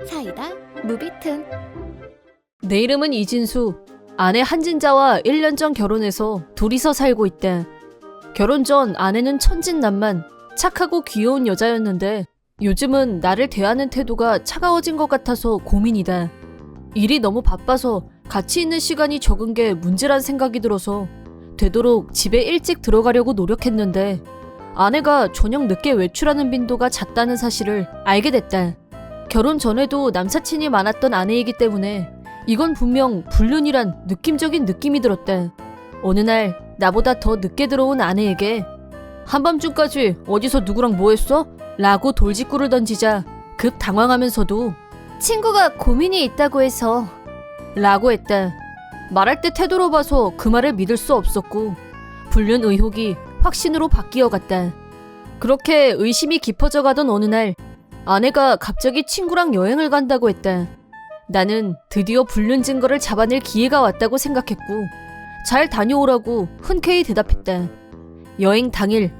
사이다 무비튼. 내 이름은 이진수. 아내 한진자와 1년 전 결혼해서 둘이서 살고 있대. 결혼 전 아내는 천진난만 착하고 귀여운 여자였는데 요즘은 나를 대하는 태도가 차가워진 것 같아서 고민이다. 일이 너무 바빠서 같이 있는 시간이 적은 게 문제란 생각이 들어서 되도록 집에 일찍 들어가려고 노력했는데 아내가 저녁 늦게 외출하는 빈도가 잦다는 사실을 알게 됐다. 결혼 전에도 남사친이 많았던 아내이기 때문에 이건 분명 불륜이란 느낌적인 느낌이 들었다. 어느 날 나보다 더 늦게 들어온 아내에게 한밤중까지 어디서 누구랑 뭐 했어? 라고 돌직구를 던지자 급 당황하면서도 친구가 고민이 있다고 해서 라고 했다. 말할 때 태도로 봐서 그 말을 믿을 수 없었고 불륜 의혹이 확신으로 바뀌어갔다. 그렇게 의심이 깊어져 가던 어느 날 아내가 갑자기 친구랑 여행을 간다고 했다. 나는 드디어 불륜 증거를 잡아낼 기회가 왔다고 생각했고 잘 다녀오라고 흔쾌히 대답했다. 여행 당일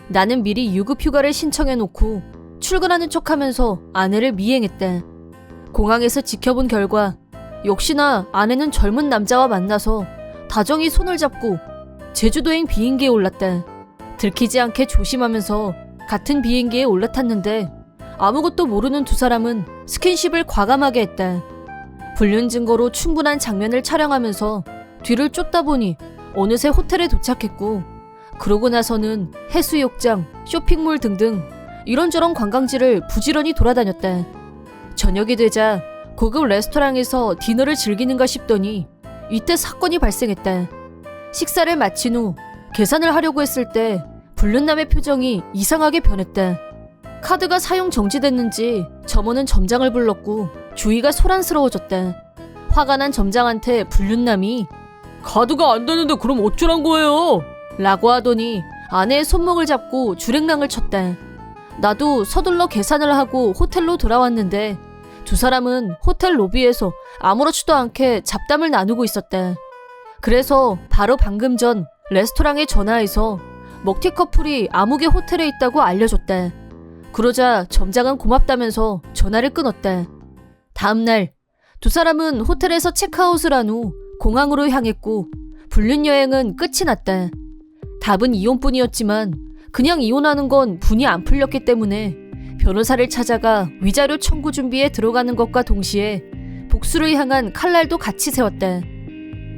나는 미리 유급휴가를 신청해놓고 출근하는 척하면서 아내를 미행했다. 공항에서 지켜본 결과 역시나 아내는 젊은 남자와 만나서 다정히 손을 잡고 제주도행 비행기에 올랐다. 들키지 않게 조심하면서 같은 비행기에 올라탔는데 아무것도 모르는 두 사람은 스킨십을 과감하게 했다. 불륜 증거로 충분한 장면을 촬영하면서 뒤를 쫓다 보니 어느새 호텔에 도착했고 그러고 나서는 해수욕장, 쇼핑몰 등등 이런저런 관광지를 부지런히 돌아다녔다. 저녁이 되자 고급 레스토랑에서 디너를 즐기는가 싶더니 이때 사건이 발생했다. 식사를 마친 후 계산을 하려고 했을 때 불륜남의 표정이 이상하게 변했다. 카드가 사용 정지됐는지 점원은 점장을 불렀고 주위가 소란스러워졌다. 화가 난 점장한테 불륜남이 카드가 안 되는데 그럼 어쩌란 거예요? 라고 하더니 아내의 손목을 잡고 주랭랑을 쳤다. 나도 서둘러 계산을 하고 호텔로 돌아왔는데 두 사람은 호텔 로비에서 아무렇지도 않게 잡담을 나누고 있었다. 그래서 바로 방금 전 레스토랑에 전화해서 먹튀 커플이 아무개 호텔에 있다고 알려줬다. 그러자 점장은 고맙다면서 전화를 끊었다. 다음날 두 사람은 호텔에서 체크아웃을 한 후 공항으로 향했고 불륜 여행은 끝이 났다. 답은 이혼뿐이었지만 그냥 이혼하는 건 분이 안 풀렸기 때문에 변호사를 찾아가 위자료 청구 준비에 들어가는 것과 동시에 복수를 향한 칼날도 같이 세웠다.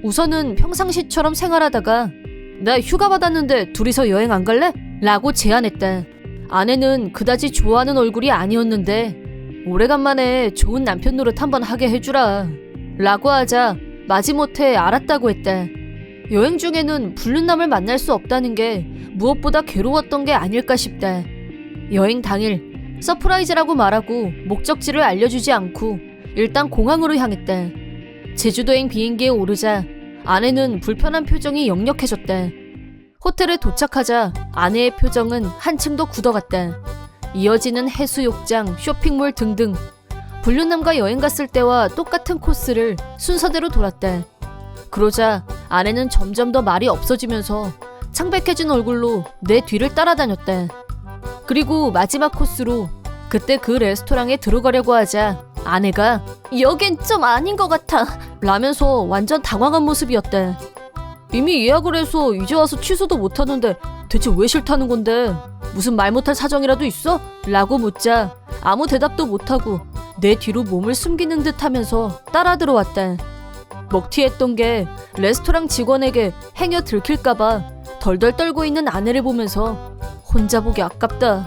우선은 평상시처럼 생활하다가 나 휴가 받았는데 둘이서 여행 안 갈래? 라고 제안했다. 아내는 그다지 좋아하는 얼굴이 아니었는데 오래간만에 좋은 남편 노릇 한번 하게 해주라 라고 하자 마지못해 알았다고 했다. 여행 중에는 불륜남을 만날 수 없다는 게 무엇보다 괴로웠던 게 아닐까 싶다. 여행 당일 서프라이즈라고 말하고 목적지를 알려주지 않고 일단 공항으로 향했다. 제주도행 비행기에 오르자 아내는 불편한 표정이 역력해졌다. 호텔에 도착하자 아내의 표정은 한층 더 굳어갔다. 이어지는 해수욕장, 쇼핑몰 등등 불륜남과 여행 갔을 때와 똑같은 코스를 순서대로 돌았다. 그러자 아내는 점점 더 말이 없어지면서 창백해진 얼굴로 내 뒤를 따라다녔다. 그리고 마지막 코스로 그때 그 레스토랑에 들어가려고 하자 아내가 여긴 좀 아닌 것 같아 라면서 완전 당황한 모습이었다. 이미 예약을 해서 이제 와서 취소도 못하는데 대체 왜 싫다는 건데? 무슨 말 못할 사정이라도 있어? 라고 묻자 아무 대답도 못하고 내 뒤로 몸을 숨기는 듯 하면서 따라 들어왔다. 먹튀했던 게 레스토랑 직원에게 행여 들킬까봐 덜덜 떨고 있는 아내를 보면서 혼자 보기 아깝다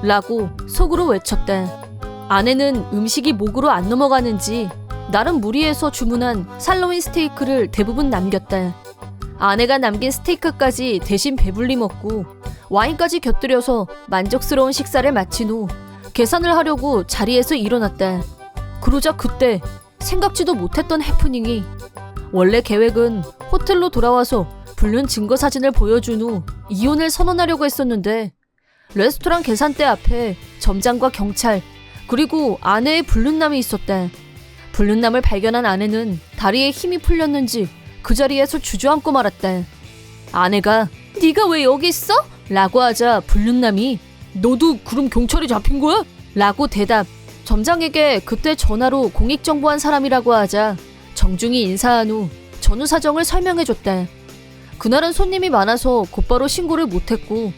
라고 속으로 외쳤다. 아내는 음식이 목으로 안 넘어가는지 나름 무리해서 주문한 살로인 스테이크를 대부분 남겼다. 아내가 남긴 스테이크까지 대신 배불리 먹고 와인까지 곁들여서 만족스러운 식사를 마친 후 계산을 하려고 자리에서 일어났다. 그러자 그때 생각지도 못했던 해프닝이. 원래 계획은 호텔로 돌아와서 불륜 증거 사진을 보여준 후 이혼을 선언하려고 했었는데 레스토랑 계산대 앞에 점장과 경찰 그리고 아내의 불륜남이 있었다. 불륜남을 발견한 아내는 다리에 힘이 풀렸는지 그 자리에서 주저앉고 말았다. 아내가 네가 왜 여기 있어? 라고 하자 불륜남이 너도 그럼 경찰에 잡힌 거야? 라고 대답. 점장에게 그때 전화로 공익정보한 사람이라고 하자 정중히 인사한 후 전후 사정을 설명해줬다. 그날은 손님이 많아서 곧바로 신고를 못했고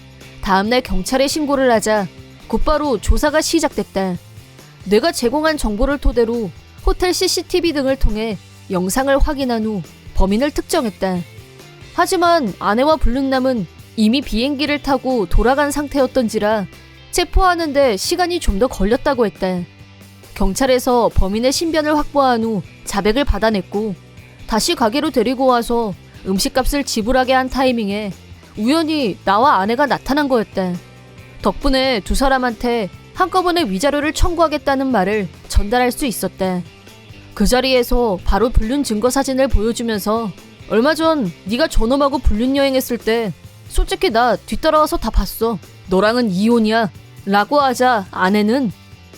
다음날 경찰에 신고를 하자 곧바로 조사가 시작됐다. 내가 제공한 정보를 토대로 호텔 CCTV 등을 통해 영상을 확인한 후 범인을 특정했다. 하지만 아내와 불륜남은 이미 비행기를 타고 돌아간 상태였던지라 체포하는데 시간이 좀 더 걸렸다고 했다. 경찰에서 범인의 신변을 확보한 후 자백을 받아냈고 다시 가게로 데리고 와서 음식값을 지불하게 한 타이밍에 우연히 나와 아내가 나타난 거였다. 덕분에 두 사람한테 한꺼번에 위자료를 청구하겠다는 말을 전달할 수 있었다. 그 자리에서 바로 불륜 증거 사진을 보여주면서 얼마 전 네가 저놈하고 불륜 여행했을 때 솔직히 나 뒤따라와서 다 봤어. 너랑은 이혼이야. 라고 하자 아내는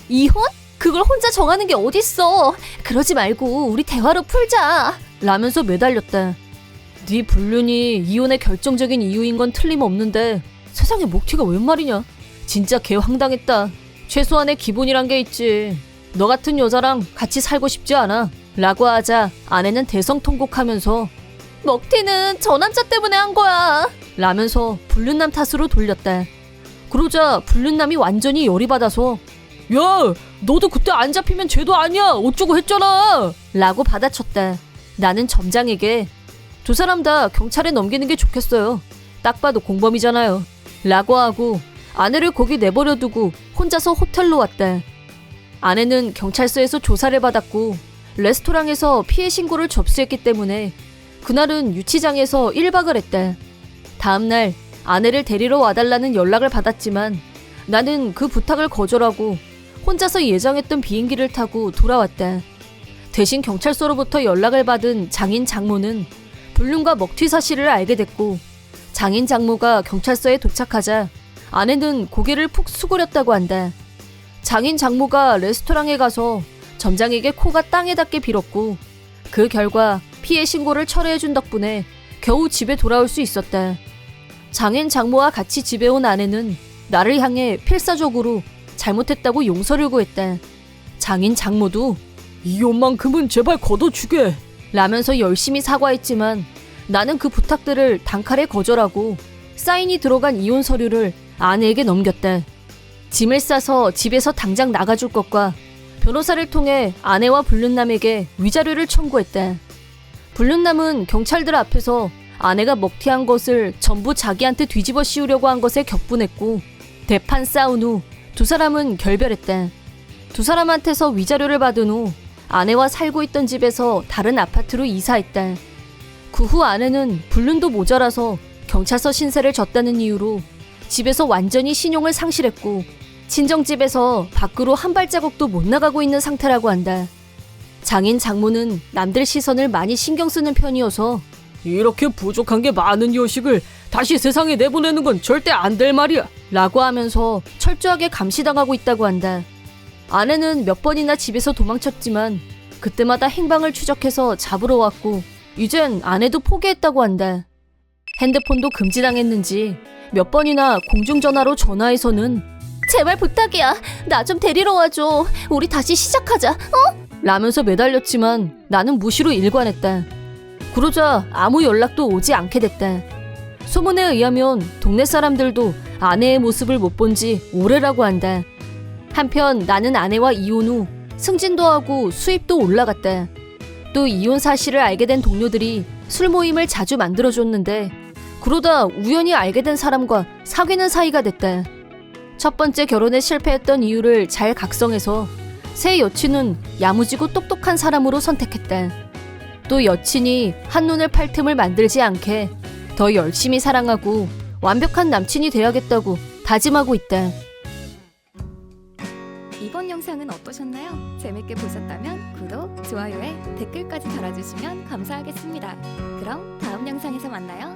이혼? 그걸 혼자 정하는 게 어딨어. 그러지 말고 우리 대화로 풀자. 라면서 매달렸다. 네 불륜이 이혼의 결정적인 이유인 건 틀림없는데 세상에 목티가 웬 말이냐. 진짜 개 황당했다. 최소한의 기본이란 게 있지. 너 같은 여자랑 같이 살고 싶지 않아. 라고 하자 아내는 대성통곡하면서 먹튀는 저 남자 때문에 한 거야. 라면서 불륜남 탓으로 돌렸다. 그러자 불륜남이 완전히 열이 받아서 야, 너도 그때 안 잡히면 죄도 아니야. 어쩌고 했잖아. 라고 받아쳤다. 나는 점장에게 두 사람 다 경찰에 넘기는 게 좋겠어요. 딱 봐도 공범이잖아요. 라고 하고 아내를 거기 내버려두고 혼자서 호텔로 왔다. 아내는 경찰서에서 조사를 받았고 레스토랑에서 피해 신고를 접수했기 때문에 그날은 유치장에서 1박을 했다. 다음날 아내를 데리러 와달라는 연락을 받았지만 나는 그 부탁을 거절하고 혼자서 예정했던 비행기를 타고 돌아왔다. 대신 경찰서로부터 연락을 받은 장인 장모는 불륜과 먹튀 사실을 알게 됐고 장인 장모가 경찰서에 도착하자 아내는 고개를 푹 수그렸다고 한다. 장인 장모가 레스토랑에 가서 점장에게 코가 땅에 닿게 빌었고 그 결과 피해 신고를 철회해준 덕분에 겨우 집에 돌아올 수 있었다. 장인 장모와 같이 집에 온 아내는 나를 향해 필사적으로 잘못했다고 용서를 구했다. 장인 장모도 이혼만큼은 제발 걷어주게 라면서 열심히 사과했지만 나는 그 부탁들을 단칼에 거절하고 사인이 들어간 이혼 서류를 아내에게 넘겼다. 짐을 싸서 집에서 당장 나가줄 것과 변호사를 통해 아내와 불륜남에게 위자료를 청구했다. 불륜남은 경찰들 앞에서 아내가 먹튀한 것을 전부 자기한테 뒤집어 씌우려고 한 것에 격분했고 대판 싸운 후 두 사람은 결별했다. 두 사람한테서 위자료를 받은 후 아내와 살고 있던 집에서 다른 아파트로 이사했다. 그 후 아내는 불륜도 모자라서 경찰서 신세를 졌다는 이유로 집에서 완전히 신용을 상실했고 친정집에서 밖으로 한 발자국도 못 나가고 있는 상태라고 한다. 장인 장모는 남들 시선을 많이 신경 쓰는 편이어서 이렇게 부족한 게 많은 여식을 다시 세상에 내보내는 건 절대 안 될 말이야 라고 하면서 철저하게 감시당하고 있다고 한다. 아내는 몇 번이나 집에서 도망쳤지만 그때마다 행방을 추적해서 잡으러 왔고 이젠 아내도 포기했다고 한다. 핸드폰도 금지당했는지 몇 번이나 공중전화로 전화해서는 제발 부탁이야. 나 좀 데리러 와줘. 우리 다시 시작하자. 어? 라면서 매달렸지만 나는 무시로 일관했다. 그러자 아무 연락도 오지 않게 됐다. 소문에 의하면 동네 사람들도 아내의 모습을 못 본 지 오래라고 한다. 한편 나는 아내와 이혼 후 승진도 하고 수입도 올라갔다. 또 이혼 사실을 알게 된 동료들이 술 모임을 자주 만들어줬는데 그러다 우연히 알게 된 사람과 사귀는 사이가 됐다. 첫 번째 결혼에 실패했던 이유를 잘 각성해서 새 여친은 야무지고 똑똑한 사람으로 선택했다. 또 여친이 한눈을 팔 틈을 만들지 않게 더 열심히 사랑하고 완벽한 남친이 돼야겠다고 다짐하고 있다. 이번 영상은 어떠셨나요? 재밌게 보셨다면 구독, 좋아요에 댓글까지 달아주시면 감사하겠습니다. 그럼 다음 영상에서 만나요.